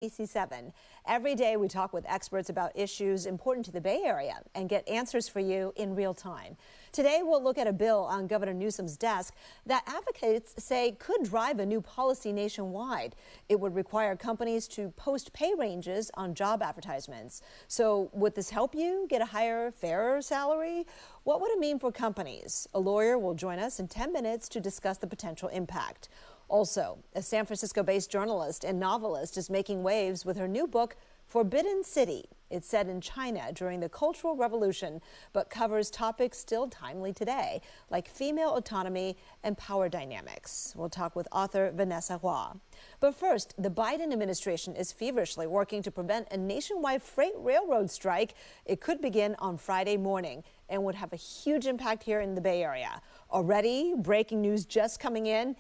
ABC7. Every day we talk with experts about issues important to the Bay Area and get answers for you in real time. Today we'll look at a bill on Governor Newsom's desk that advocates say could drive a new policy nationwide. It would require companies to post pay ranges on job advertisements. So would this help you get a higher, fairer salary? What would it mean for companies? A lawyer will join us in 10 minutes to discuss the potential impact. Also, a San Francisco-based journalist and novelist is making waves with her new book, Forbidden City. It's set in China during the Cultural Revolution, but covers topics still timely today, like female autonomy and power dynamics. We'll talk with author Vanessa Hua. But first, the Biden administration is feverishly working to prevent a nationwide freight railroad strike. It could begin on Friday morning and would have a huge impact here in the Bay Area. Already, breaking news just coming in.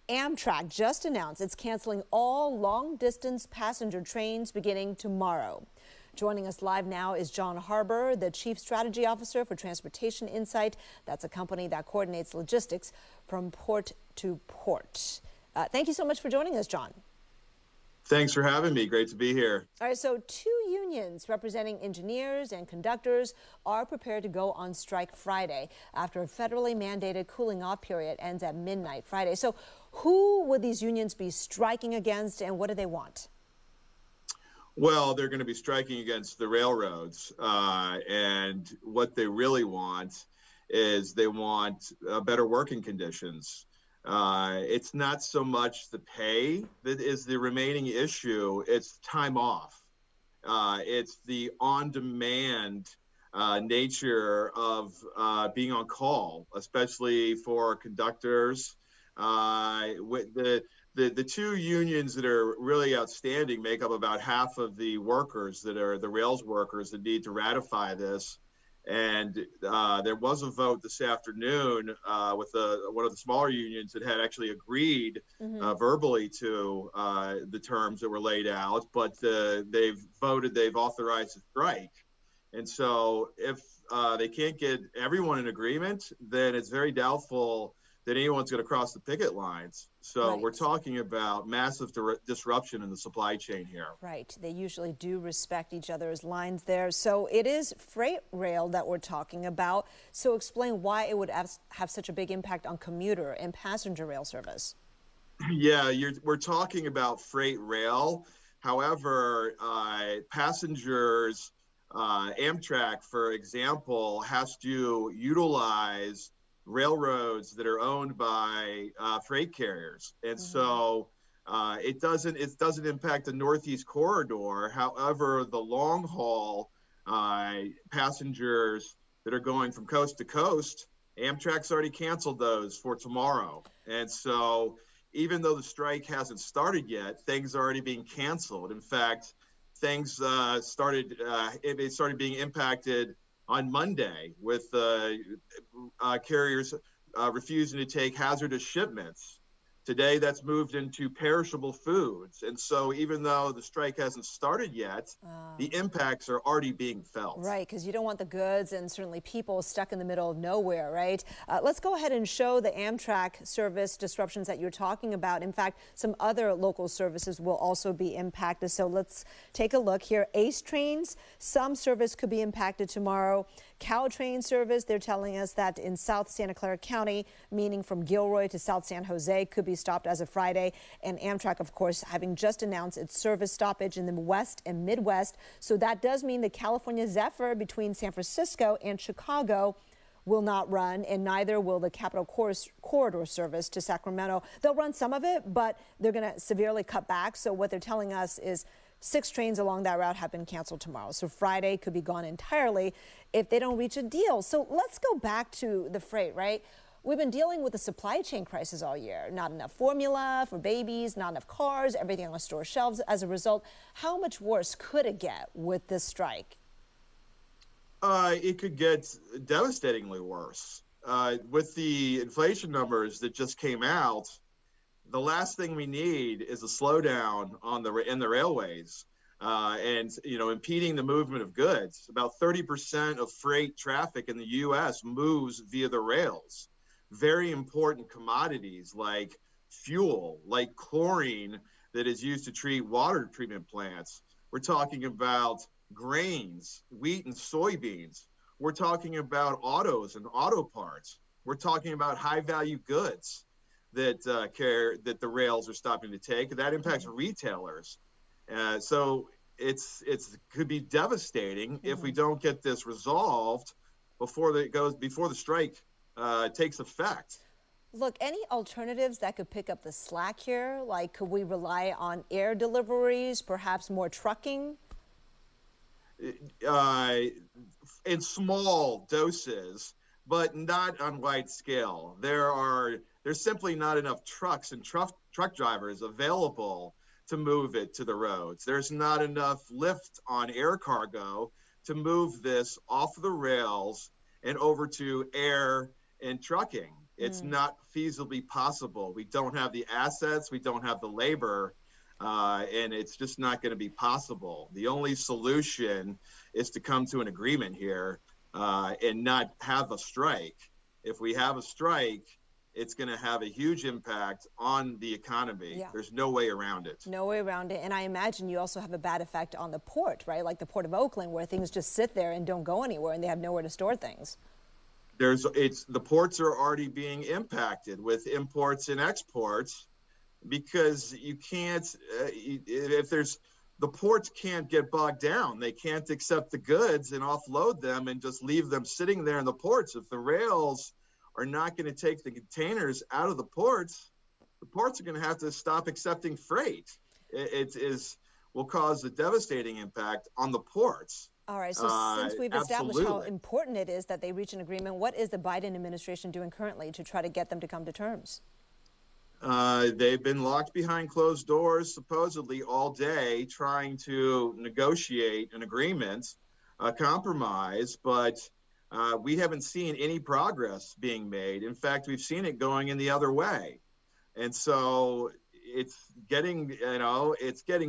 Amtrak just announced it's canceling all long-distance passenger trains beginning tomorrow. Joining us live now is John Harbour, the Chief Strategy Officer for Transportation Insight. That's a company that coordinates logistics from port to port. Thank you so much for joining us, John. Thanks for having me. Great to be here. All right, so two unions representing engineers and conductors are prepared to go on strike Friday after a federally mandated cooling off period ends at midnight Friday. So who would these unions be striking against and what do they want? Well, they're going to be striking against the railroads. And what they really want is they want better working conditions. It's not so much the pay that is the remaining issue, it's time off. It's the on-demand nature of being on call, especially for conductors. With the two unions that are really outstanding make up about half of the workers that are the rails workers that need to ratify this. And there was a vote this afternoon with one of the smaller unions that had actually agreed verbally to the terms that were laid out, but they've authorized a strike. And so if they can't get everyone in agreement, then it's very doubtful that anyone's going to cross the picket lines. So right. We're talking about massive disruption in the supply chain here. Right. They usually do respect each other's lines there. So it is freight rail that we're talking about. So explain why it would have such a big impact on commuter and passenger rail service. Yeah, we're talking about freight rail. However, passengers, Amtrak, for example, has to utilize railroads that are owned by freight carriers, and so it doesn't impact the Northeast corridor. However, the long haul passengers that are going from coast to coast, Amtrak's already canceled those for tomorrow, and so even though the strike hasn't started yet, things are already being canceled. In fact, things started being impacted on Monday with carriers refusing to take hazardous shipments. Today, that's moved into perishable foods. And so even though the strike hasn't started yet, the impacts are already being felt. Right, because you don't want the goods and certainly people stuck in the middle of nowhere, right? Let's go ahead and show the Amtrak service disruptions that you're talking about. In fact, some other local services will also be impacted. So let's take a look here. ACE trains, some service could be impacted tomorrow. Caltrain service, they're telling us that in South Santa Clara County, meaning from Gilroy to South San Jose, could be stopped as of Friday. And Amtrak, of course, having just announced its service stoppage in the West and Midwest. So that does mean the California Zephyr between San Francisco and Chicago will not run, and neither will the Capital Corridor service to Sacramento. They'll run some of it, but they're going to severely cut back. So what they're telling us is 6 trains along that route have been canceled tomorrow. So Friday could be gone entirely if they don't reach a deal. So let's go back to the freight, right? We've been dealing with the supply chain crisis all year. Not enough formula for babies, not enough cars, everything on the store shelves. As a result, how much worse could it get with this strike? It could get devastatingly worse. With the inflation numbers that just came out, the last thing we need is a slowdown in the railways and impeding the movement of goods. About 30% of freight traffic in the U.S. moves via the rails. Very important commodities like fuel, like chlorine, that is used to treat water treatment plants. We're talking about grains, wheat and soybeans. We're talking about autos and auto parts. We're talking about high value goods that that the rails are stopping to take. That impacts retailers. So it's could be devastating if we don't get this resolved before the strike takes effect. Look, any alternatives that could pick up the slack here? Like, could we rely on air deliveries, perhaps more trucking? In small doses, but not on wide scale. There's simply not enough trucks and truck drivers available to move it to the roads. There's not enough lift on air cargo to move this off the rails and over to air and trucking. It's not feasibly possible. We don't have the assets, we don't have the labor, and it's just not going to be possible. The only solution is to come to an agreement here and not have a strike. If we have a strike, it's going to have a huge impact on the economy. Yeah. There's no way around it. No way around it. And I imagine you also have a bad effect on the port, right? Like the Port of Oakland, where things just sit there and don't go anywhere and they have nowhere to store things. The ports are already being impacted with imports and exports because you can't, the ports can't get bogged down. They can't accept the goods and offload them and just leave them sitting there in the ports. If the rails are not going to take the containers out of the ports are going to have to stop accepting freight. It will cause a devastating impact on the ports. All right, so since we've established how important it is that they reach an agreement, what is the Biden administration doing currently to try to get them to come to terms? They've been locked behind closed doors, supposedly all day, trying to negotiate an agreement, a compromise, but we haven't seen any progress being made. In fact, we've seen it going in the other way. And so it's getting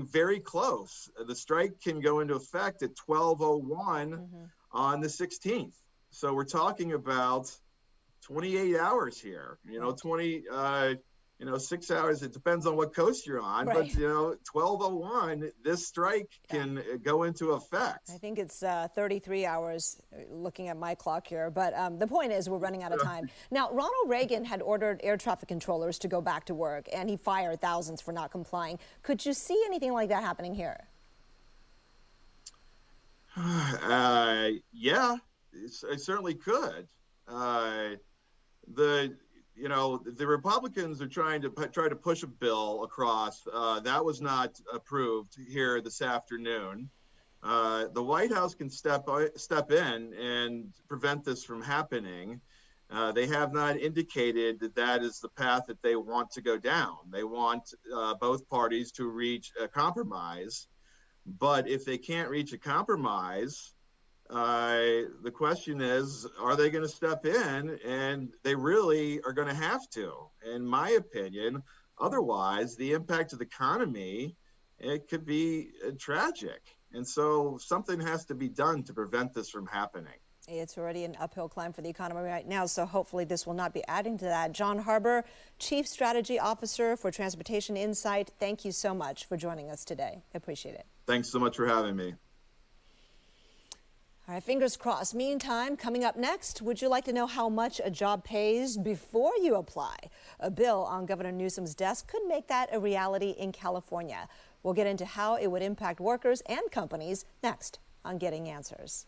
very close. The strike can go into effect at 12:01 on the 16th. So we're talking about 28 hours here, 6 hours. It depends on what coast you're on, right. But 12:01, this strike can go into effect. I think it's 33 hours looking at my clock here, but the point is we're running out of time. Now, Ronald Reagan had ordered air traffic controllers to go back to work, and he fired thousands for not complying. Could you see anything like that happening here? Yeah, I certainly could. The Republicans are trying to push a bill across that was not approved here this afternoon. The White House can step in and prevent this from happening. They have not indicated that is the path that they want to go down. They want both parties to reach a compromise. But if they can't reach a compromise, the question is, are they going to step in? And they really are going to have to, in my opinion. Otherwise, the impact of the economy, it could be tragic. And so something has to be done to prevent this from happening. It's already an uphill climb for the economy right now, so hopefully this will not be adding to that. John Harbour, Chief Strategy Officer for Transportation Insight, thank you so much for joining us today. I appreciate it. Thanks so much for having me. All right, fingers crossed. Meantime, coming up next, would you like to know how much a job pays before you apply? A bill on Governor Newsom's desk could make that a reality in California. We'll get into how it would impact workers and companies next on Getting Answers.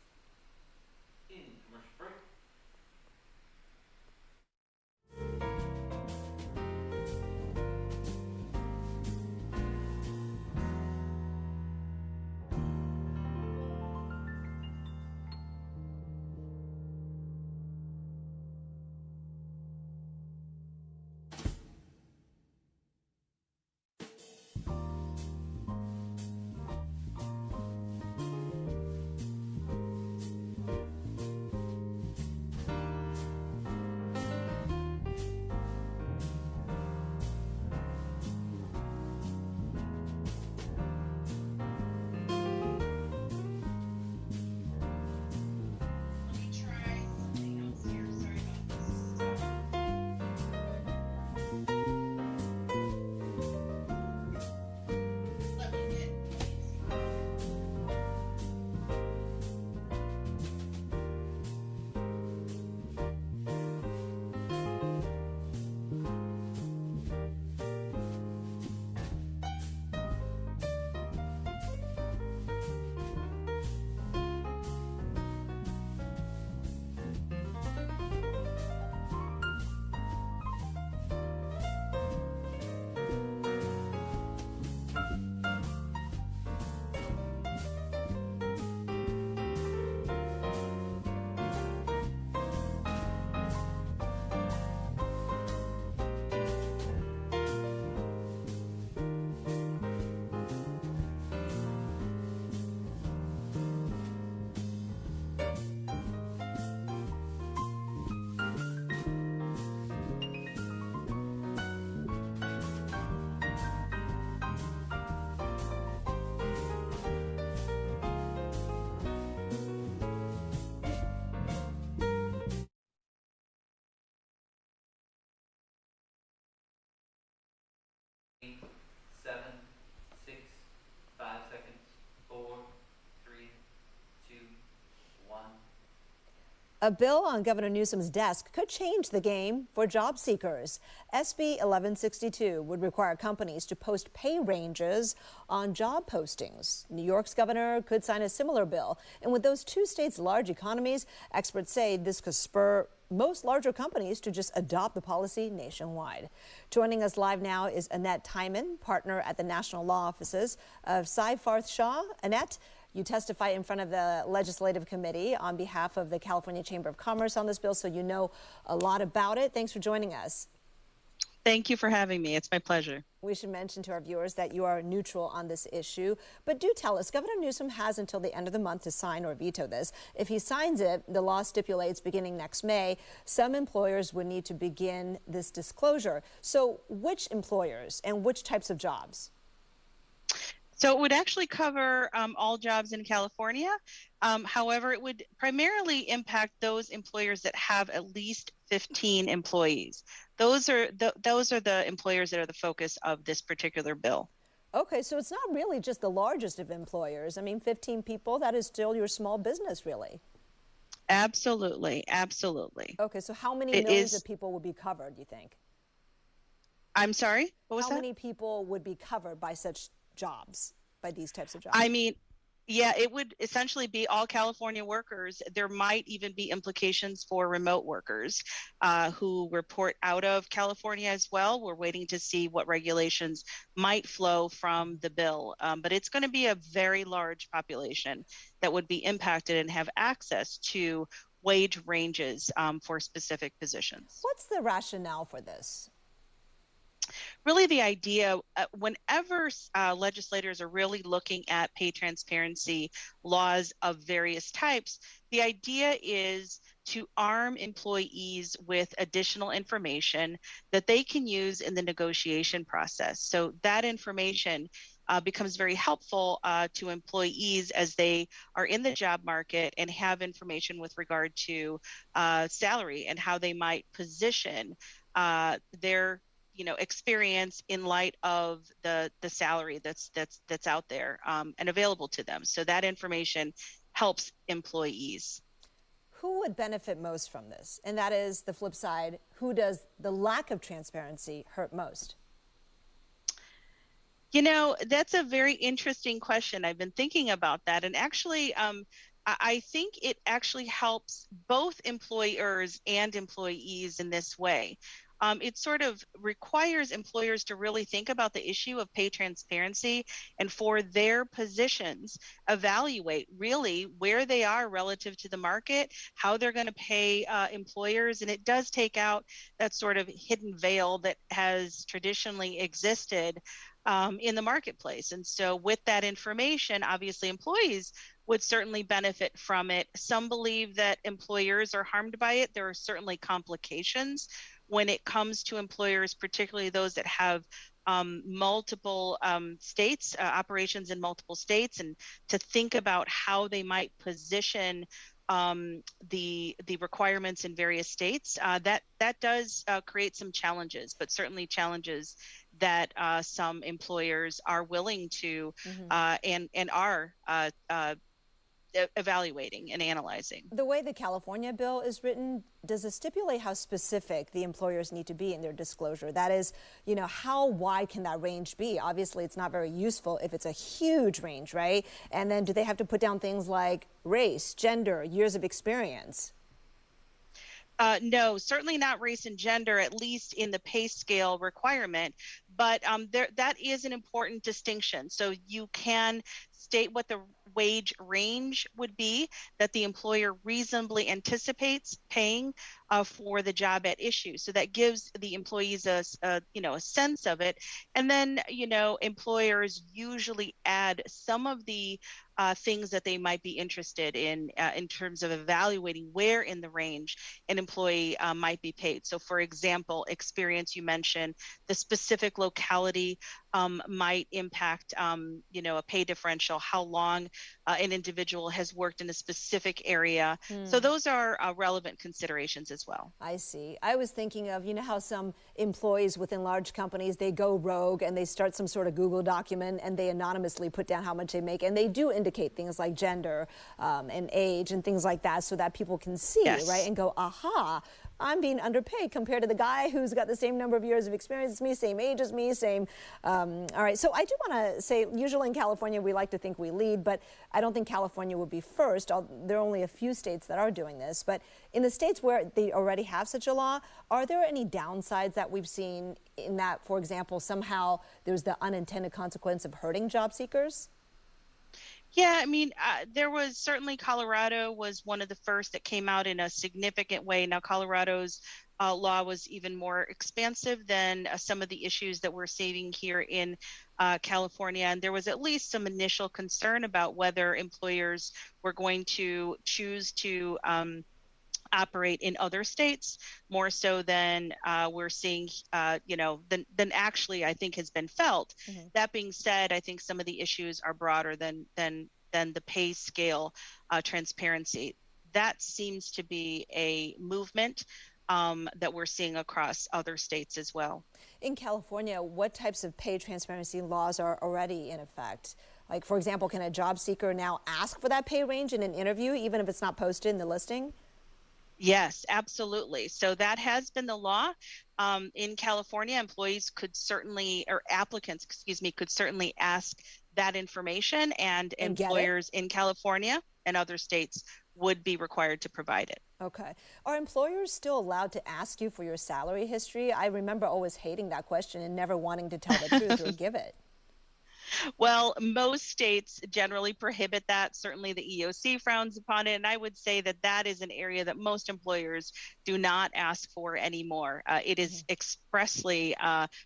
7, 6, 5 seconds, 4, 3, 2, 1. A bill on Governor Newsom's desk could change the game for job seekers. SB 1162 would require companies to post pay ranges on job postings. New York's governor could sign a similar bill. And with those two states' large economies, experts say this could spur most larger companies to just adopt the policy nationwide. Joining us live now is Annette Timon, partner at the National Law Offices of Seyfarth Shaw. Annette, you testify in front of the Legislative Committee on behalf of the California Chamber of Commerce on this bill, so you know a lot about it. Thanks for joining us. Thank you for having me. It's my pleasure. We should mention to our viewers that you are neutral on this issue, but do tell us, Governor Newsom has until the end of the month to sign or veto this. If he signs it, the law stipulates beginning next May, some employers would need to begin this disclosure. So which employers and which types of jobs? So it would actually cover all jobs in California. However, it would primarily impact those employers that have at least 15 employees. Those are the employers that are the focus of this particular bill. Okay, so it's not really just the largest of employers. I mean, 15 people, that is still your small business, really. Absolutely, absolutely. Okay, so how many millions of people would be covered, you think? I'm sorry, what was that? How many people would be covered by such jobs, by these types of jobs? I mean, yeah, it would essentially be all California workers. There might even be implications for remote workers who report out of California as well. We're waiting to see what regulations might flow from the bill. But it's going to be a very large population that would be impacted and have access to wage ranges for specific positions. What's the rationale for this? Really, the idea, whenever legislators are really looking at pay transparency laws of various types, the idea is to arm employees with additional information that they can use in the negotiation process. So that information becomes very helpful to employees as they are in the job market and have information with regard to salary and how they might position their experience in light of the salary that's out there and available to them. So that information helps employees. Who would benefit most from this? And that is the flip side. Who does the lack of transparency hurt most? That's a very interesting question. I've been thinking about that. And actually, I think it actually helps both employers and employees in this way. It sort of requires employers to really think about the issue of pay transparency and for their positions, evaluate really where they are relative to the market, how they're going to pay employers. And it does take out that sort of hidden veil that has traditionally existed in the marketplace. And so with that information, obviously employees would certainly benefit from it. Some believe that employers are harmed by it. There are certainly complications when it comes to employers, particularly those that have multiple states, operations in multiple states, and to think about how they might position the requirements in various states. That does create some challenges, but certainly challenges that some employers are willing to and are evaluating and analyzing. The way the California bill is written, does it stipulate how specific the employers need to be in their disclosure? That is, how wide can that range be? Obviously, it's not very useful if it's a huge range, right? And then do they have to put down things like race, gender, years of experience? No, certainly not race and gender, at least in the pay scale requirement. But that is an important distinction. So you can state what the wage range would be that the employer reasonably anticipates paying for the job at issue. So that gives the employees a sense of it. And then, employers usually add some of the things that they might be interested in terms of evaluating where in the range an employee might be paid. So for example, experience, you mentioned the specific locality might impact, a pay differential, how long an individual has worked in a specific area. So those are relevant considerations as well. I see. I was thinking of, how some employees within large companies, they go rogue and they start some sort of Google document and they anonymously put down how much they make. And they do indicate things like gender and age and things like that so that people can see, Yes. right? And go, aha, I'm being underpaid compared to the guy who's got the same number of years of experience as me, same age as me, same. All right. So I do want to say, usually in California, we like to think we lead, but I don't think California will be first. There are only a few states that are doing this. But in the states where they already have such a law, are there any downsides that we've seen in that, for example, somehow there's the unintended consequence of hurting job seekers? Yeah, I mean, there was certainly Colorado was one of the first that came out in a significant way. Now, Colorado's law was even more expansive than some of the issues that we're seeing here in California. And there was at least some initial concern about whether employers were going to choose to operate in other states more so than we're seeing, than actually I think has been felt. Mm-hmm. That being said, I think some of the issues are broader than the pay scale transparency. That seems to be a movement that we're seeing across other states as well. In California, what types of pay transparency laws are already in effect? Like, for example, can a job seeker now ask for that pay range in an interview, even if it's not posted in the listing? Yes, absolutely. So that has been the law. In California, employees could certainly, or applicants, could certainly ask that information, and employers in California and other states would be required to provide it. Okay. Are employers still allowed to ask you for your salary history? I remember always hating that question and never wanting to tell the truth or give it. Well, most states generally prohibit that. Certainly the EOC frowns upon it. And I would say that that is an area that most employers do not ask for anymore. It is expressly,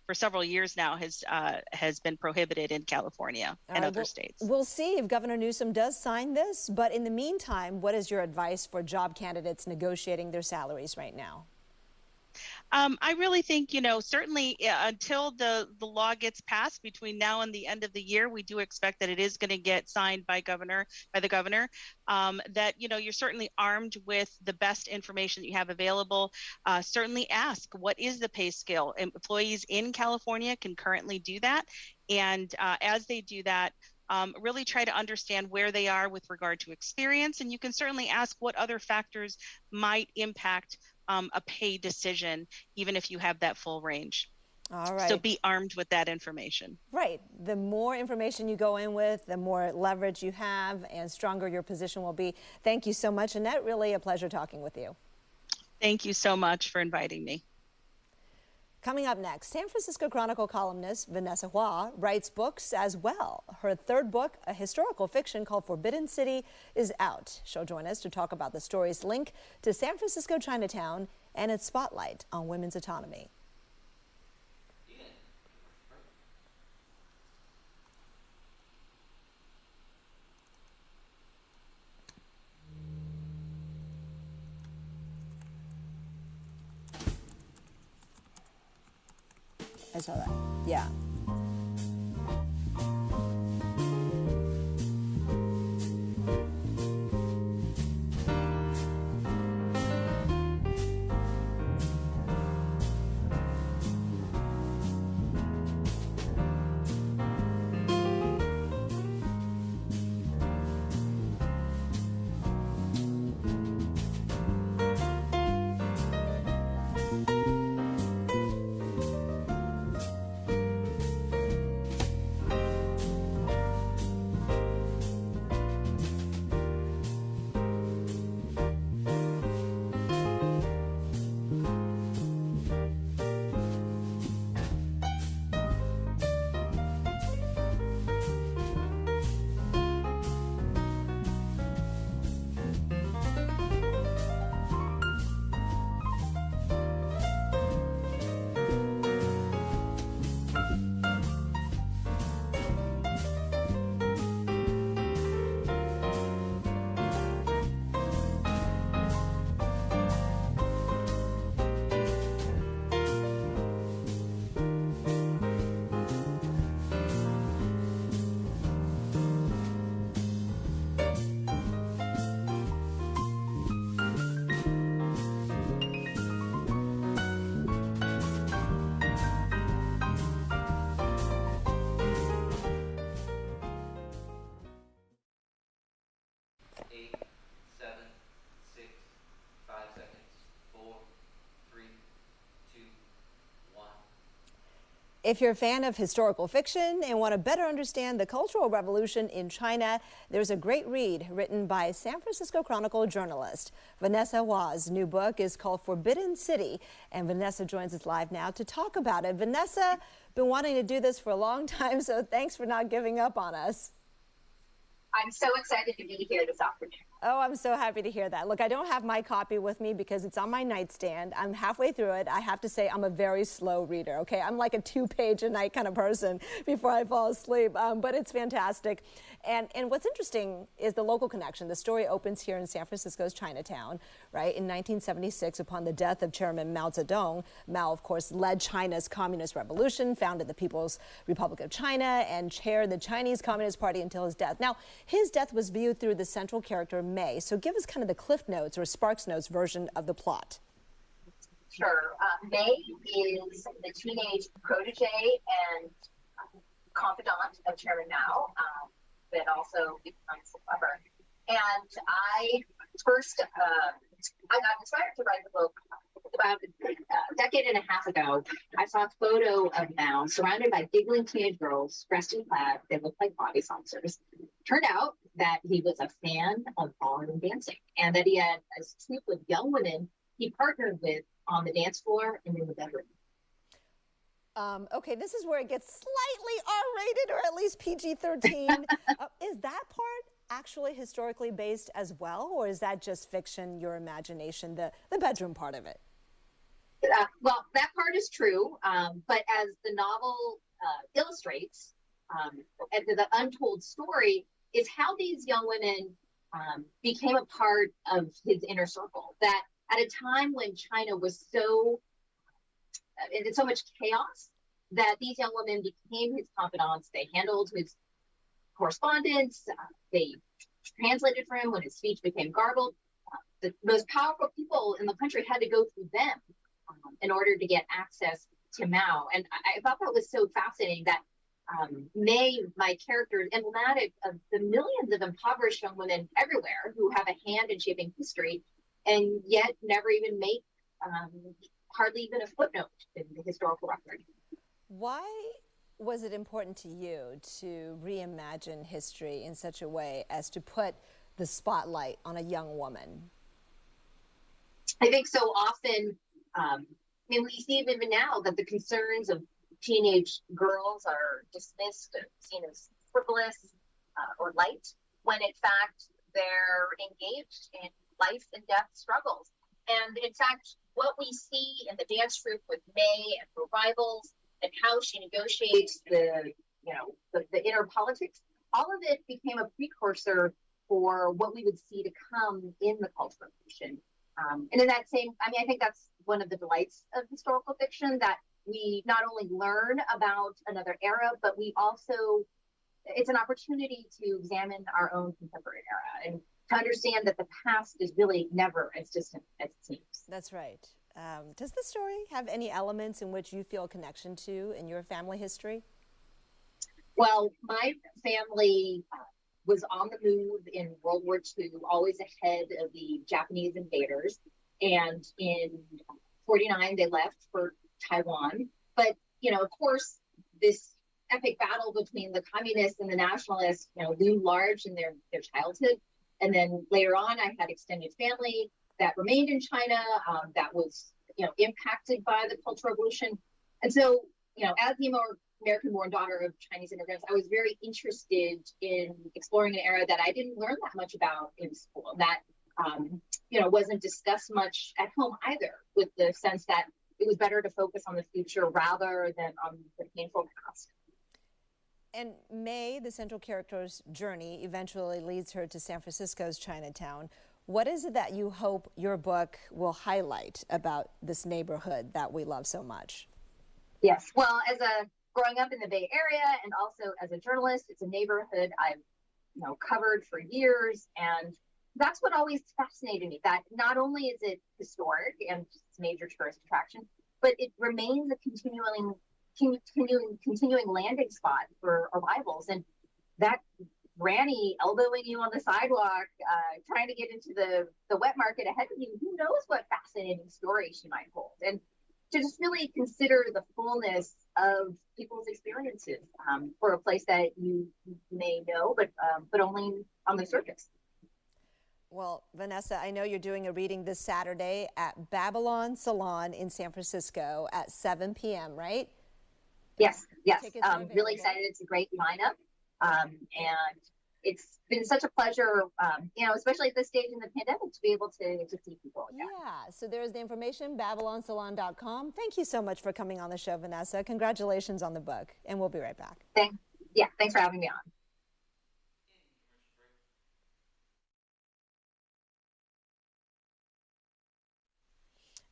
for several years now, has been prohibited in California and other states. We'll see if Governor Newsom does sign this. But in the meantime, what is your advice for job candidates negotiating their salaries right now? I really think, certainly until the law gets passed between now and the end of the year, we do expect that it is going to get signed by the governor, that, you're certainly armed with the best information that you have available. Certainly ask, what is the pay scale? Employees in California can currently do that. And as they do that, really try to understand where they are with regard to experience. And you can certainly ask what other factors might impact a pay decision, even if you have that full range. All right. So be armed with that information. Right. The more information you go in with, the more leverage you have and stronger your position will be. Thank you so much, Annette. Really a pleasure talking with you. Thank you so much for inviting me. Coming up next, San Francisco Chronicle columnist Vanessa Hua writes books as well. Her third book, a historical fiction called Forbidden City, is out. She'll join us to talk about the story's link to San Francisco Chinatown and its spotlight on women's autonomy. I saw that. Yeah. If you're a fan of historical fiction and want to better understand the Cultural Revolution in China, there's a great read written by San Francisco Chronicle journalist Vanessa Hua's new book is called Forbidden City, and Vanessa joins us live now to talk about it. Vanessa, been wanting to do this for a long time, so thanks for not giving up on us. I'm so excited to be here this afternoon. Oh, I'm so happy to hear that. Look, I don't have my copy with me because it's on my nightstand. I'm halfway through it. I have to say I'm a very slow reader, okay? I'm like a 2-page a night kind of person before I fall asleep, but it's fantastic. And what's interesting is the local connection. The story opens here in San Francisco's Chinatown, right? In 1976, upon the death of Chairman Mao Zedong, Mao, of course, led China's Communist Revolution, founded the People's Republic of China, and chaired the Chinese Communist Party until his death. Now, his death was viewed through the central character May. So give us kind of the Cliff Notes or Sparks Notes version of the plot. Sure. May is the teenage protege and confidant of Chairman Mao, but also becomes a lover. And I first, I got inspired to write the book about a decade and a half ago. I saw a photo of Mao surrounded by giggling teenage girls dressed in plaid. They looked like police officers. Turned out that he was a fan of ballroom dancing and that he had a troupe of young women he partnered with on the dance floor and in the bedroom. Okay, this is where it gets slightly R-rated, or at least PG-13. Is that part actually historically based as well, or is that just fiction, your imagination, the bedroom part of it? Well, that part is true, but as the novel illustrates, the untold story is how these young women became a part of his inner circle. That at a time when China was in so much chaos, that these young women became his confidants. They handled his correspondence. They translated for him when his speech became garbled. The most powerful people in the country had to go through them in order to get access to Mao. And I thought that was so fascinating that May, my character, is emblematic of the millions of impoverished young women everywhere who have a hand in shaping history and yet never even make hardly even a footnote in the historical record. Why was it important to you to reimagine history in such a way as to put the spotlight on a young woman? I think so often, we see even now that the concerns of teenage girls are dismissed and seen as frivolous or light, when in fact they're engaged in life and death struggles. And in fact, what we see in the dance troupe with May and revivals and how she negotiates the inner politics, all of it became a precursor for what we would see to come in the Cultural Revolution. And in that same, I think that's one of the delights of historical fiction, that we not only learn about another era, but we also, it's an opportunity to examine our own contemporary era and to understand that the past is really never as distant as it seems. That's right. Does the story have any elements in which you feel a connection to in your family history? Well, my family was on the move in World War II, always ahead of the Japanese invaders. And in 1949, they left for Taiwan. But, of course, this epic battle between the communists and the nationalists, loomed large in their childhood. And then later on, I had extended family that remained in China, that was, impacted by the Cultural Revolution. And so, as the American-born daughter of Chinese immigrants, I was very interested in exploring an era that I didn't learn that much about in school, that, wasn't discussed much at home either, with the sense that it was better to focus on the future rather than on the painful past. And May, the central character's journey, eventually leads her to San Francisco's Chinatown. What is it that you hope your book will highlight about this neighborhood that we love so much? Yes, well, growing up in the Bay Area and also as a journalist, it's a neighborhood I've covered for years, and that's what always fascinated me, that not only is it historic and it's a major tourist attraction, but it remains a continuing landing spot for arrivals. And that granny elbowing you on the sidewalk, trying to get into the wet market ahead of you, who knows what fascinating story she might hold. And to just really consider the fullness of people's experiences for a place that you may know, but only on the surface. Well, Vanessa, I know you're doing a reading this Saturday at Babylon Salon in San Francisco at 7 p.m., right? Yes. Tickets are Really available. excited. It's a great lineup. And it's been such a pleasure, especially at this stage in the pandemic, to be able to see people again. Yeah, so there's the information, babylonsalon.com. Thank you so much for coming on the show, Vanessa. Congratulations on the book, and we'll be right back. Thanks for having me on.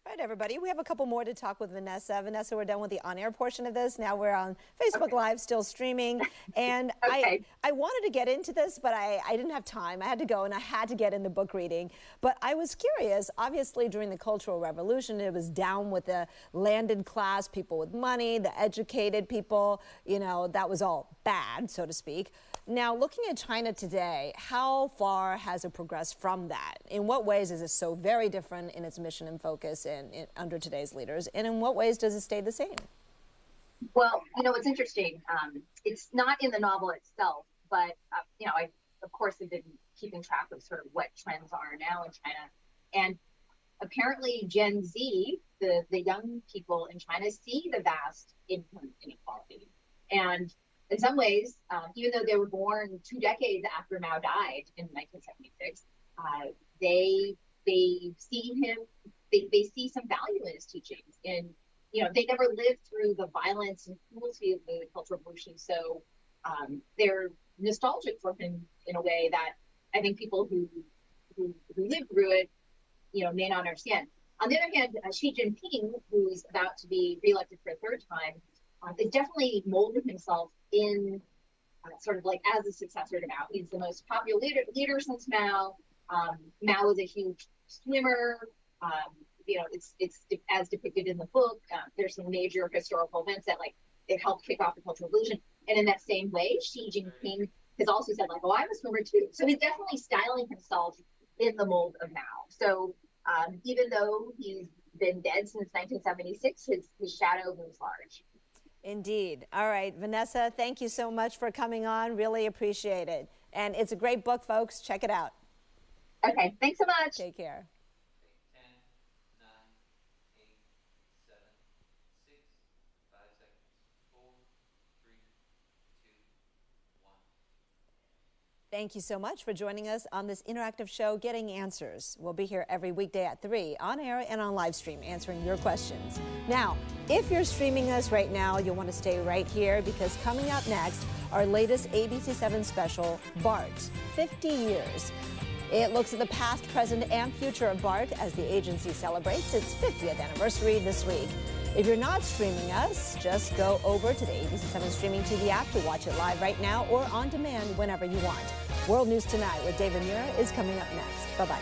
All right, everybody, we have a couple more to talk with Vanessa. Vanessa, we're done with the on-air portion of this. Now we're on Facebook Live, still streaming. And Okay. I wanted to get into this, but I didn't have time. I had to go, and I had to get in the book reading. But I was curious. Obviously, during the Cultural Revolution, it was down with the landed class, people with money, the educated people. That was all bad, so to speak. Now, looking at China today, how far has it progressed from that? In what ways is it so very different in its mission and focus under today's leaders? And in what ways does it stay the same? Well, it's interesting. It's not in the novel itself, but, I, of course, have been keeping track of sort of what trends are now in China. And apparently Gen Z, the young people in China, see the vast income inequality. And in some ways, even though they were born 2 decades after Mao died in 1976, they see him, they see some value in his teachings. And, they never lived through the violence and cruelty of the Cultural Revolution. So they're nostalgic for him in a way that I think people who lived through it, may not understand. On the other hand, Xi Jinping, who's about to be reelected for a 3rd time, is definitely molded himself in sort of like as a successor to Mao. He's the most popular leader since Mao. Mao was a huge swimmer. It's as depicted in the book. There's some major historical events that it helped kick off the Cultural Revolution. And in that same way, Xi Jinping has also said I'm a swimmer too. So he's definitely styling himself in the mold of Mao. So even though he's been dead since 1976, his shadow looms large. Indeed. All right, Vanessa, thank you so much for coming on. Really appreciate it. And it's a great book, folks. Check it out. Okay, thanks so much. Take care. 10, 9, 8, 7, 6, 5 seconds, 4, 3, 2, 1. Thank you so much for joining us on this interactive show, Getting Answers. We'll be here every weekday at 3 on air and on live stream answering your questions. Now, if you're streaming us right now, you'll want to stay right here because coming up next, our latest ABC7 special, BART, 50 years. It looks at the past, present, and future of BART as the agency celebrates its 50th anniversary this week. If you're not streaming us, just go over to the ABC7 Streaming TV app to watch it live right now or on demand whenever you want. World News Tonight with David Muir is coming up next. Bye-bye.